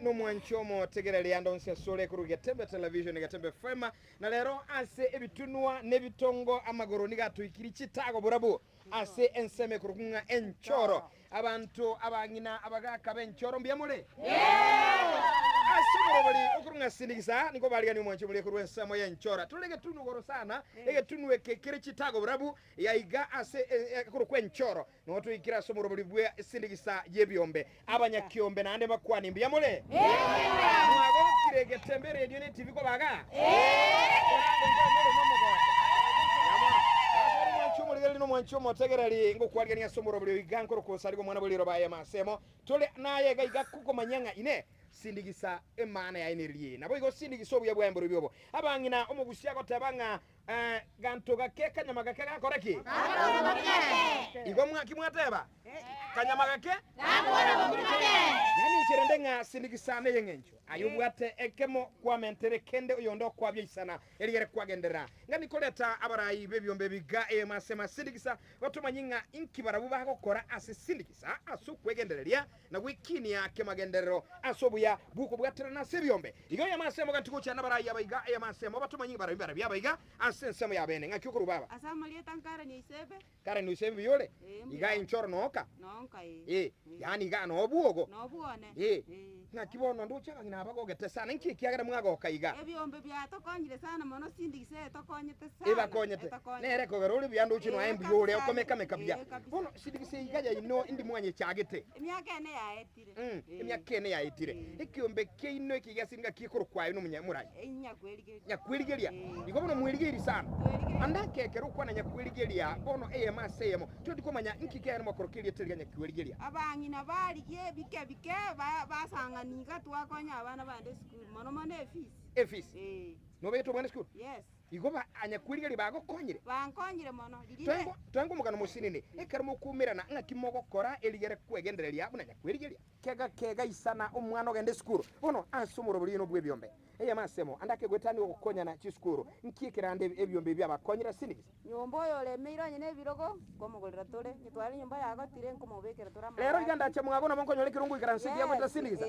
no mwanchomo tegerere andonse sole kuruge tembe television gatembe fema na lero ase ebitunwa nebitongo amagoro nigatwikiri kitago burabu ase enseme kurugunga enchoro abantu abangina abagaka benchoro mbyamule asuburo bali okurunga sinigisa niko baliga ni mwanchomo le kurwensa moya enchora tulege tunu goro sana ege tunwe kekere kitago burabu yaiga ase kurukwe enchoro no twikira somuro bali bwe sinigisa yebyombe abanyakyombe nande bakwani mbyamule mwago kirege tembere dio ne TV ko baga no mwanchomo tegerali ngo kwalgania somoro buli igankoro ko saligo mwana buli robaye masemo tole naye gaiga kuko manyanga ine sindigisa emana ya energie nabo igo sindigisa obuya bwemboro byobo abangina omugusia ko tabanga ganto gake kanyama gake gakoreki igo mwaki mwateba kanyama gake yani chirendenga sindigisa ne yengencho ayubwate ekemo kwa mentere kende uyondo kwa byisana erigere kwagendera ngani koleta abarayi bebyombe biga emasema sindigisa batumanyinga inkibarabu bakokora ase sindigisa asu kwegendereria na wikini yake magenderero asobuya buko bwatera na sebyombe igo yamasemo gatukucha nabarayi abayiga emasemo batumanyinga barabira byabayiga asensemo yabene ngakikuru baba asamalie tankara ni isebe kare ni isebe yole iga inchoro noka yani iga no buogo no buone ngakibono nducha ngina abagogete sana nki kiagara mwago kaiga ebyombe bya tokonyire sana mono sindikise tokonyete sana eba konyete nere ko garoli byandu chino embi yole okomeka mekabya bono sindikise igaja ino indi mwanye chagete emyaka ene yaetire emyaka ene yaetire ekiombe keino kigasinga kikuru kwayo no munyamurai nyakwirigeria igobono mwirigeri sana andake kero kwana nyakwirigeria bono eyemaseyemo todikomanya nkikere mokorokerie teriga nyakwirigeria abangina baligie bike basanganika twakonya abana bande school mono efis no beto bande school yes igoba anyakwirigeria bagokonyire bankonyire mono twango mugano musinene ekarimo kumirana ngakimogo kora eligere kwegendereria abuna nyakwirigeria kega isana omwana ogende school bono asumuro buli no bwebyombe eyamasemo andake gwetani okukonya na chiskuru nkikirande ebyombe byabakonyira sinigisa nyombo yole meiranye nebirogo komugolera tole nyitwari nyumba yago tire nkomubekera tora lero iganda cha mwagona monkonyole kirungu ikaranse ya gweta sinigisa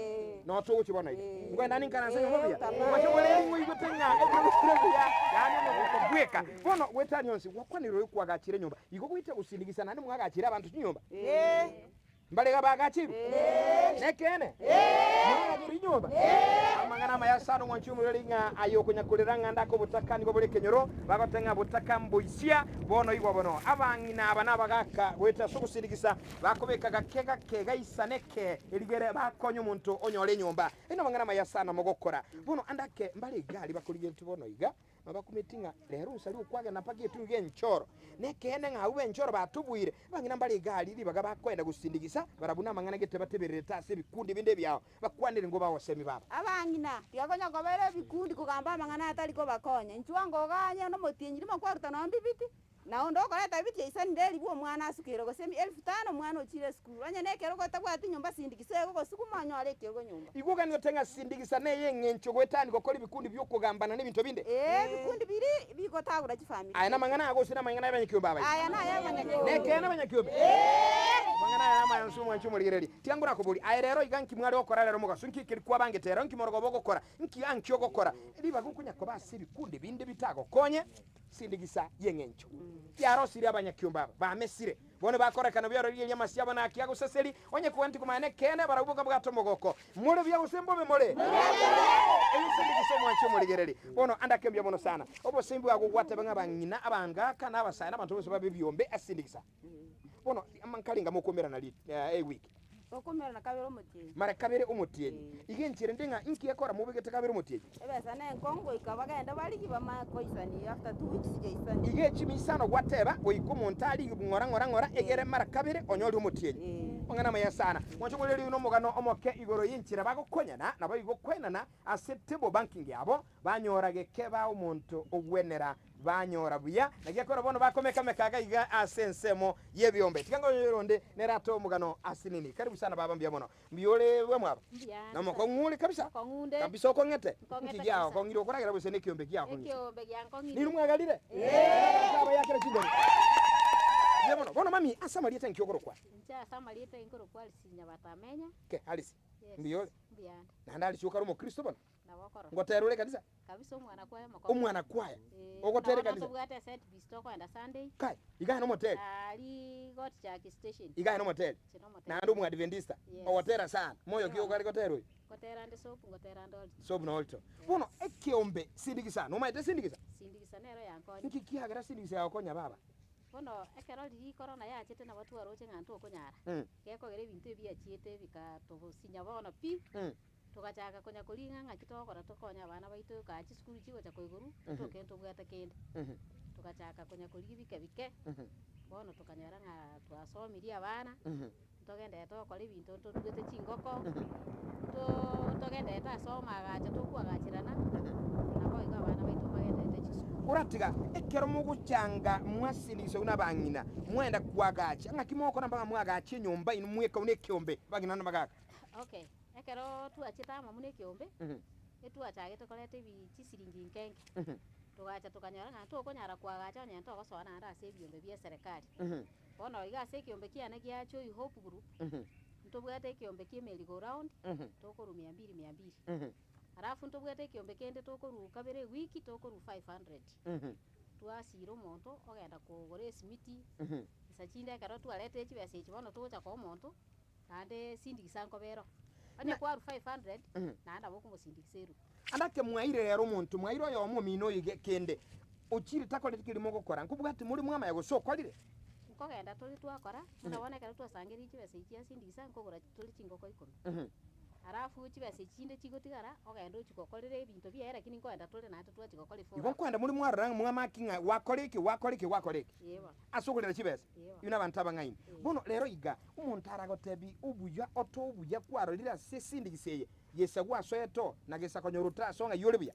no to uchi bona ide ngwe nani karanse nyumba bya mwachobole ngo igotenga ebyombe yani no kubweka bono gwetani yonsi wakwaniro kwagachire nyumba iko kuita usinigisa nani mwagachira abantu nyumba mbalega bagachiru nekene muri nyumba amangana mayasano mwanchumu linga ayokunya kuliranga ndako butaka ngo bole kenyoro bagotenga butaka mboisia bono igwa bono abangina abana bagaka weta sukusirigisa bakobeka kega isaneke eligere bakonyo umuntu onyole nyumba ino mangana mayasano mogokora bono andake mbali gali bakulige ntibono iga bakumetinga lero usali ukwaga napaki etunge enchoro nekene nga ube enchoro batubwire bangina mbali gali libaga bakwenda gusindigisa barabuna mangana gete batebereta ase bikundi binde byao bakwanire ngo bawosemi baba abangina tiakonya kobere bikundi kugamba mangana atali ko bakonya nchwango ganya no motinyiri makwaruta no mbibiti na ondo koleta biti isa ndeli bwo mwana asukiro go semi 1500 mwana ochire school anya nekero ko tabwati nyumba sindikise go sikumanyo aleke go nyumba iguga niyo tenga sindikisa ne yengencho gwetani gokora bikundi byo kugambana n'ibintu binde bikundi biri biko tagura chifamily aya na mangana ago sina mangana y'abanyakiyombe baba aya na y'abanyakiyombe nekena abanyakiyombe mangana ya mayansu mwanchumu ligireri tiangura kubuli aya rero iganki mwari okora rero mugaso nkikiri kwa bangetera nkimorogo bogokora nki ankyo gokora liba gukunya ko basi bikundi binde bitago konye sindigisa yengencho yaro siri abanyakiyombe ba mesire bone bakorekana byaro lye masiaba na kiyago seseli onye kuanti kumane kene barabuka bwato mogoko mure bya usembo be mole sindigisa mwanchumu ligireri bono andakembya bono sana obo simbu agugwate banga bangina abanga kana abasana abantu bose babibyombe asindigisa bono amankalinga mokomera na lit week okomera na kabero mutiye mara kabere umutiye igenchire ndenga inki yakora mubigete kabere umutiye ebesa na enkongo ikabagenda baligi bamakoisani after 2 weeks jaisani igechi misano gwateba oyikumontali ngora egere mara kabere onyoli umutiye ongana maya sana mwanchogoleli uno mugano omoke igoro yinchira bagokonyana nabo igokwenana acceptable banking yabo banyorage keba umuntu ogwenera banyora buya nagekora bono bakomeka mekaga iga asensemo yebyombe tikango yoronde nerato mugano asinini karibu sana baba mbia bono mbiyole we mwaba namoko nguli kabisa kabisa okongete nkijao kongiro koragira bose nekiombe kyako nekiombe kyanko ni rumwagalire baba yakira chindoni yebono bono mami asamalieta nkyokoro kwa ncha asamalieta inkoro kwa sinya batamenya ke alisi mbiyole Byanda. Na ndali chuka rumo Kristo bana. Na wakoro. Ngoterule kanisa. Kabisa umwana kwaya makoro. Umwana kwaya. Ogotere kanisa. Tubwate set bisto kwenda Sunday. Kai, iga no motel. Ali got Jackie station. Iga no motel. Na ndu mu Adventista. Ogotera sana. Moyo kio kali gotero. Gotera ndi sopu, gotera ndo. Sopu no alto. Bono ekiombe sindigisa. No maite sindigisa. Sindigisa nero yankonya. Nkikia gara sindigisa yakonya baba. Bono ekero liri corona yachete na watu waroche ngantu okonyara. Geko gere bintu ebiachiete bikatobusinya bono pi. Tukachaka konya kulinga ngaki tokora tokonya abana baitu kachi skulu chigo cha koiguru tokento bwata kende. Tukachaka konya kulibike bike. Bono tukanyara nga twasomiria abana. Togende tokora ebintu tugete chingoko. Togende tasoma agacha tokwagachirana. Nako iga abana baitu bagende chisukulu. Uratiga ekero muguchanga mwasindise una bangina mwenda kwagacha ngakimoko namba mwagacha nyumba inu mweka unekiombe bagina na magaka. Okay. Ekero tuachita mamune kiombe. Etuachage tokolete bi chisiringi nkenge. Tugacha tukanyara ngantu okonyara kwagacha nyento ogosona anda ase ebiombe bia serikali. Bono iga ase ekiombe kiane giacho Hope Group. Ntobwate ekiombe kie merry go round. Tokoru 200. Arafu ntobwate ekiombe kende tokoru kabere wiki tokoru 500. Tuasiro monto ogenda kugura esimiti. Isachinde ekero tualete echibese echibono tugocha kwa monto. Ande sindigisa nkobero. Anya kwa 500 na anda boku musindikiseru. Andake mwaire rero muntu mwairo yo mu mino yige kende. Uchiri takolete kirimo gukora nkuvuga ati muri mwama yago sokolire. Nkogenda tuli twakora ndabona kare twasangeri chibese ichi sindigisa nkogura tuli chingoko 10. Arafu chibese chinde chigotigara ogenda uchikokorere ebintu bia lakini nkogenda tuli na atu twachikokore 4. Igo kwenda muri mwaranga mwamakinga wakoreke. Yeba. Asogolera chibese. Yuna bantaba ngaini. Bono rero iga umuntu aragotebi ubuya oto ubuya kwarorira sesindigiseye. Yesa gwasoeto na gesa konyoruta songa yolebuya.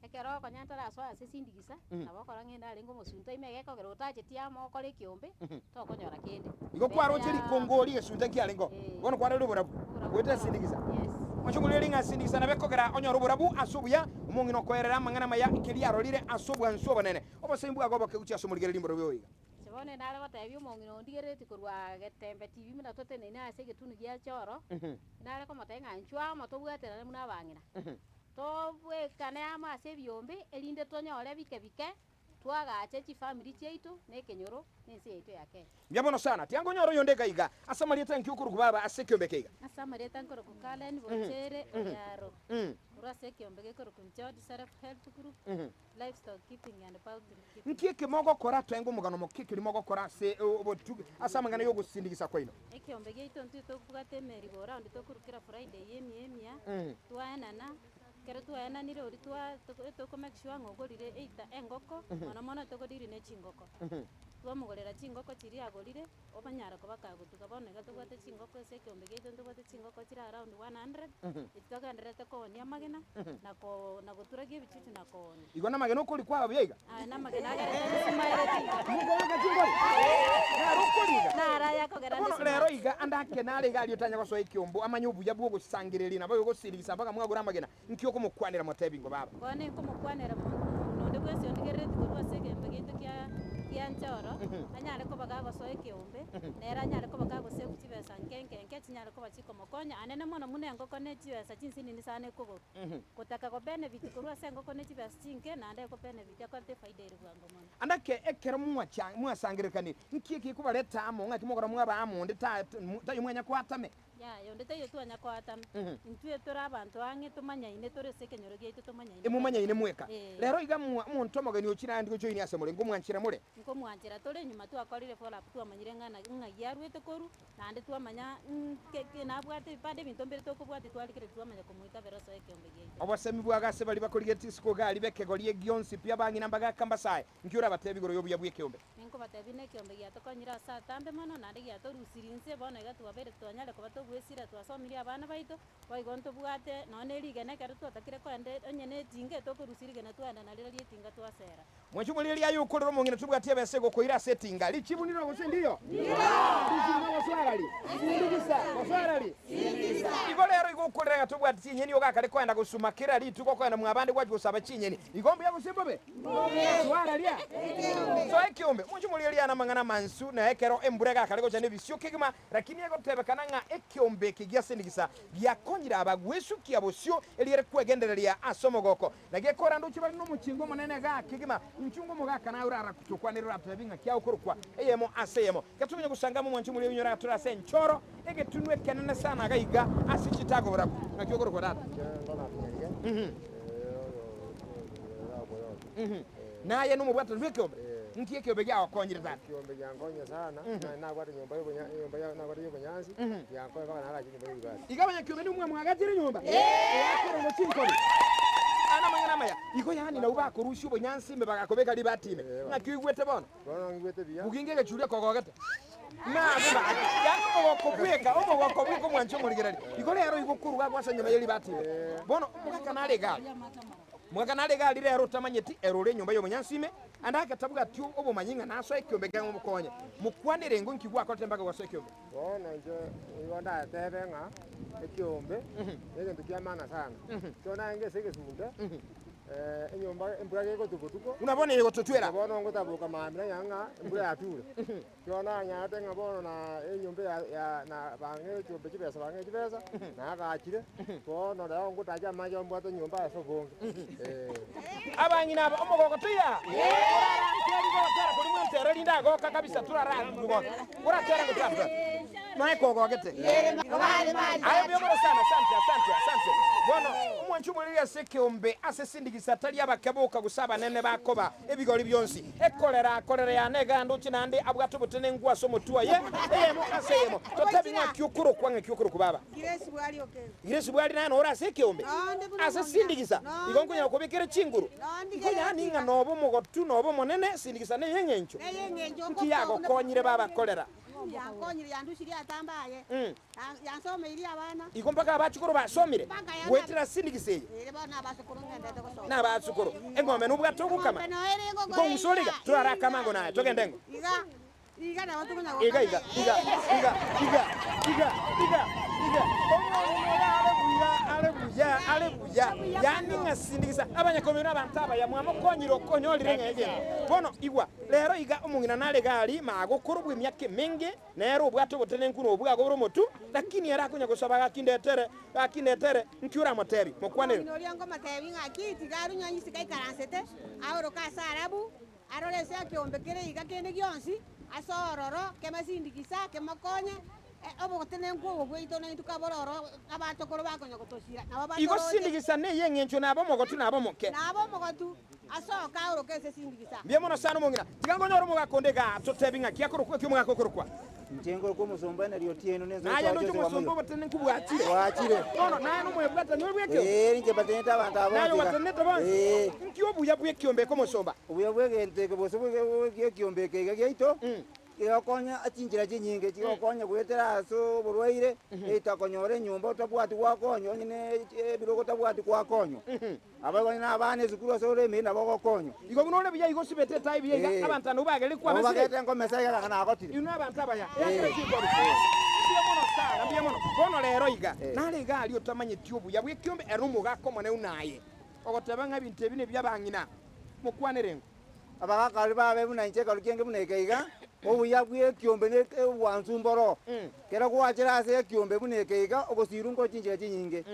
Ekero konyantara aso ase sindigisa nabokora ngenda alingo musunta imegeko gerota chetia mokore kiombe tokonyora kende. Igo kwarocheri kongoli gesunta kialingo. Bono kwarero burabu. Weta sindigisa. Yes. Machunguliri nga sindigisa nabekogera onyoro burabu asubuya umungino koerera mangana maya ikeli arorire asubuya nsoba nene. Obasembu agoboke uchi asomurigere limbo robiyo. Sebone nale batebyo mongino ndigereti kurwa getembe TV mina tote nene ase getunu gia choro. Nale ko matenga nchwa motobwatera muna bangina. Tobwe kane ama ase biombe elinde tonyore bike twagache chi family cheitu nekenyoro nense yetu yake. Nyabono sana tiango nyoro yonde kaiga asamalieta nkukuru kubaba ase kiombe kaiga. Asamalieta nkoro kukalen bochere yaro. Urase kiombe gekoro kunchodi self help group. Livestock keeping and poultry keeping. Nkike mogo kora twengo mugano mokike limogo kora se obotu asamangana yogo sindigisa kwaino. Ekiombe geito ntuto kubugate merry go round tokurukira Friday yemia twaenana. Kero tuena nire ori to make sure ngogorire eita engoko mono togorire ne chingoko. Twamugorera chingoko chiri agorire obanyara ko bakagutuka bonega togwate chingoko ese kiombe geito togwate chingoko chira around 100. Itoganderete ko nya magena na goturage bichichu na ko. Igona magena ukuri kwa byiga. Na magena agarete simaire tinga. Mugoga chingori. Na rukuriga. Na raya ko gerande. Ono lero iga andake nale gali otanya ko so ikiombo amanyobu yabu go sangireri na bayo go sirigisa mpaka mwagura magena nkyo ko mukwanira motebingo baba. Kone ko mukwanira no de kwese ondigerete ko basege mbageto kya nchoro anyale ko bagago so ikiombe nera anyale ko bagago se kuchibesa nkenke chinyale ko bachiko mokonya anene mono munengo kone chibesa chinsini ni sane ko kutaka ko benefit ko rwase ngo kone chibesa chinke na ande ko benefit akote faida iri gwango mono andake ekero mwasangirikani nkiki kubaleta amo ngaki mogora mwaba amo ndita yumwanya kwatame ya yondete yo twanya kwatame intwe tora abantu ange tumanya ine tore sekenyoro gyeito tumanya ine emumanya ine mweka lero iga muntu omogani okira ndi gocho ini asemure ngomwanchira mure ngomwanchira tore nyuma twakorire follow up twamanyire ngana ngayarwete koru nande twamanya nabwate pade bintu mbere tokubwate twalikire twamanya kumuita beroso ekiombe gyeito obasemi bwagase bali bakorige tisiko gali bekegorie gionsi pia bangi nambaga kambasai nkiura batebigoro yobuya bwekiombe ninko batebine kiombe gyatokonyira saa tambe mono nande gyatorusirinse bono igatwabere twanyale kubato gwesira twasomiria abana baito boigonto bwate none ligene kare twatakire kwende onyene tinge tokurusirige na twanda nalira lietinga twasera mwachumuliri yayo ukorero mungine tubwatie besego koira settinga lichibuniro gose ndiyo ndiyo waswali sindikisa waswali sindikisa igo lero igo ukorera tubwatie chinyeni yoga kare kwenda gusumakira lituko kwenda mwabande gwaje gusaba chinyeni igombe yago simbobe swala lia so ekiombe mwachumuliri yana mangana mansu na ekero emburega kare gocha ne bisyo kigima lakini ego tebekana nga ekyo kiombe kigiasindigisa giakonyira abagwesu kiabosio eliere kwegendereria asomogoko na gekora ndo kibali no mukingo munene ga kigima inchungo mugaka na urara kutukwanira atabinga kya ukurukwa eyemo aseyemo katumenye gusangamo mwanchu muri unyora turase nchoro egetunwe kenene sana gaiga asichitago buraku na kyokurukwa data naye no mubwata rwekombe nkiye kiombe gya wakonyira data kiombe yangonya sana na kwata nyumba na kwata nyumba yankoye baka nala nyumba y'ibasi igabanya kiombe numwe mwagatire nyumba yakoro ngo chinkoni ana mangana maya iko yani na uba kurusha ubonyansi mbe bakakobeka libatime nakigwete bona ngwete bia ugingege chulia kokogata na buba yako kokubweka omo kokubweka mwancho murigirari iko lero igukuruga kwasa nyuma yeli batime bono mukakanale gali mwakanale gali lero tamanyeti erole nyumba y'obonyansime andaka tabuga tyo obomanyinga naso ekyombe gango mukonye mukwanire ngo nkigwa ko tembaka waso ekyombe bona nje yonda tebenga ekyombe nege tukiamana sana tona ngese kesunda enyumba embura yego tukutuko unabona yego tutwera bona ngo tabuka mamira yanga embura yature tona nyate ngabona na enyumba ya na bange kyombe kibesa bange kibesa na gachire bona da ngo taja majo mbwato nyumba ya sobonge abanyina omogoko tuya tera kuri mwentera linda goka kabisa turara ngubona uratera ngutapa naye kogogete ayo byoboro sana asante bono umwanchu muri yasekyombe asesindigisa tali abakabuka gusaba nene bakoba ebigori byonsi akorera ya nega ndo kinande abwato butene ngwa so mutuwa ye eyemo aseyemo totabinga kyukuru kwange kyukuru kubaba Yesu bwali nano ora asekyombe asesindigisa igonkunya kubikira chinguru ikonya ninga nobo mugotu nobo monene sindigisa ne yengencho kiyago konyire baba kolera yankonyire yandushiri atambaye yansomeiri abana ikompaka abachukuru basomire wetira sindigiseye bana abasukuru ngendete gusoma na abachukuru engombe nubwato kukama ko musoliga turara kamango naye togendengo iga na watu kunya iga alebuya yani ngasindikisa abanyakomero abantaba ya mwamo konyiro konyolire ngege bono igwa lero iga omungina nale gali magokurubwe myake mingi nero obwato botene nkuno obwago boromotu lakini era kunya gusaba gakindetere nkyura motebi mokwane noriango matebi ngakiti garu nyanyi sikai karansete awro kasarabu arolese akyombekere iga kene gyonsi asororo kemasindikisa kemokonye obotene ngwo bwito na tukabororo abatokoro bakonya kutoshira igo sindikisa ne yengencho nabo mogotu nabo moke asoka urokese sindikisa byemono sana mungina tigangonyoro mugakondega totebinga kyakoro kwa kyumwa kokoro Njengo ko musomba na riotieno neza naye ndo cyumusomba batene kubwakire wakire nono naye no mwebwata nyo bweke nje batene tabanta abo naye batene tabanje nkiyo buya bwe kyombe ko musomba ubuya bwegente ko bose bwe kyombe ke gaito yokonya achinjira chinyinge chikokonya gwetera aso burwaire itakonyore nyumba utabwati wakonyo nyine biroko tabwati kwakonyo abagoni nabane zikuru sore mina bakokonyo iko kunole biya iko sibete tai biya abantana ubagele kwa mesire bagete ngo mesaya kana akotire ino abantaba ya biyamono bono lero iga nale gali otamanye tyobu ya bwe kyombe erumu gakomone unaye ogotebanga binte bine byabangina mukwanerengo abagakali babe bunanche kalukenge bunekeiga obuya bwe kyombe ne wanzumboro kera kwachira ase kyombe bunekeiga ogosirungo chinjira chinyinge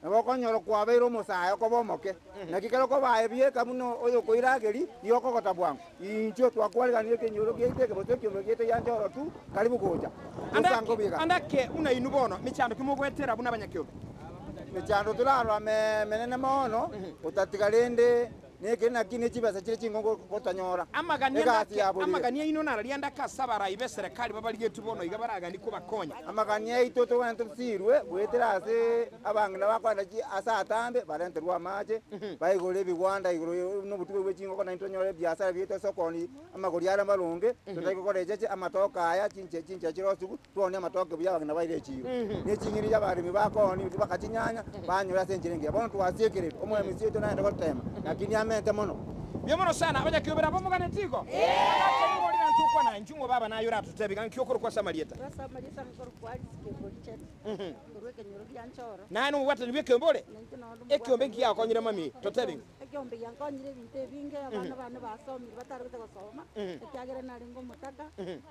abakonyoro kwabeiro musaya ko bomoke nakikero ko bae bie kamuno oyo koirageri yoko kotabwangu incho twakwaliganire kenyoro giete kebote kyombe giete yanjoro tu karibu koja usango biga andake una inubono michando kimugwetera buna abanyakyombe michando turarwa menene mono utatigalende neke nakine chibasa chire chingongo kotanyora amagania ino naralianda kasabara ibe serikali babalige tubono igabaraga ndiko bakonya amagania itoto wana tusirwe bwetera ase abangina bakwanda chi asa atambe barenterwa maje bayigole bigwanda igoro no butwe bwechingo kona intonyore byasara bito sokoni amagori ara malunge tutako korejeje amatoka aya chinche chiro sugu tuone amatoka byabangina bayire chiro ne chingiri yabarimi bakoni bakachinyanya banyura senjirenge bono twasiekere omwe misito naenda kotema lakini mente mono byemono sana abanyakyobera bomugane tiko ngoli nantukwa na njungo baba nayo ratutebika nkyokoro kwa samarieta ngoro kwali sikebolichet urweke nyoro byanchoro nanu wata nibeke mbole ekyombe nkiya konyira mami totebinga kiombe yankonyire ebinto ebinge abana bane basomire bataragete gosoma ekiagera nari ngomotaka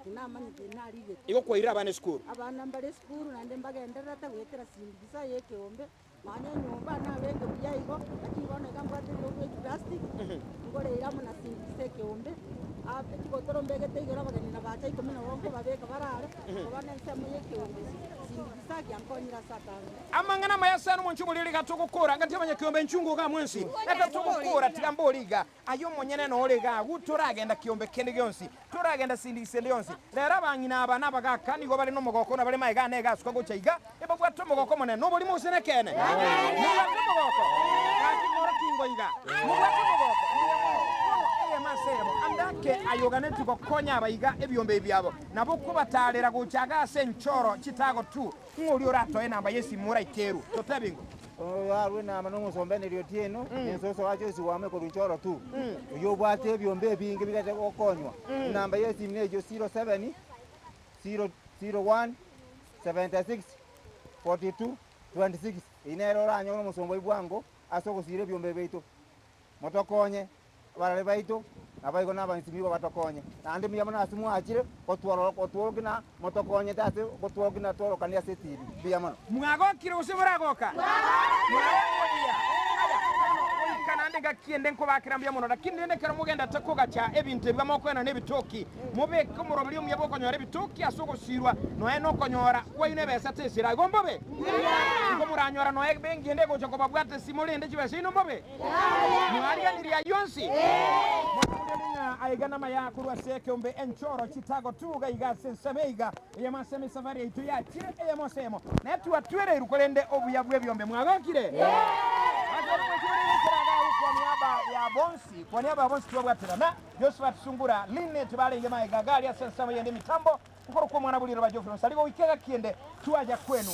tinamanyete narigete igo kwaira abana esukuru abana mbari esukuru nande mbagendererete gwetera sindikisa yekiombe manya nyumba nabenge buyaigo akiboneka mbwatire obweki plastic ngoreira muna sindikisa ekiombe ekigotoro mbegete igera abageni na bacha 12 babeka barare obana nsemo yekiombe sindikisa kyankonyira satanga amangana mayasano munchu muliri gatugukura ngati abanya kiombe nchungu ga mwensi gatugukura tigamboliga ayo monyene no olega guturagenda kiombe kende gyonsi turagenda sindikise lyonsi lera bangina abana bagaka nigo bali no mogoko na bali maiga nega suko gochaiga ebo bwato mogoko mone no boli musene kene mubwato mogoko kati mora kingoiga mubwato mogoko masebo andake ayogane tukokonya abayiga ebyombe byabo nabo kubatalera guchaga senchoro chitago tu ngoli orato enamba yesimura iteru totabingo arwe na manongo sombene lyotieno ensoso wacho siwame ko runchoro tu yo bwate ebyombe bingi bigate okonywa namba yesimne ejo 07 001 76 42 26 inero ranyo musombo ibwango asoko sire ebyombe beito motokonye barale baito abaiko nabansibiwa batokonye nandi miyamana asimu achire kotwogina motokonye tase kotwogina toro kania setiri biyamana mwagokire usiburagoka mwagoya kanande gakiende nko bakirambya muno nakinde kero mugenda takoga cha ebintu bwamokwana nebitoki mubeke murobiri umyaboko nyora ebitoki asoko sirwa no eno konyora wayine besa tesira gombobe ngo muranyora no egbe ngende gocho ko babwate simulinde kibese ino mbobe mwariya ndiria yonsi aigana maya kurwa sekiombe enchoro chitago tuga igase semeiga yamaseme safari yitu ya chire eyamosemo netu atwere rukolende obuyabwe byombe mwagokire kwa niaba ya bonsi tuwabwatira na Josephat Sungura line tubalenge maiga gali asensama yende mitambo ukoro kwa mwana buliro ba Jofro saligo wikega kiende tuaja kwenu.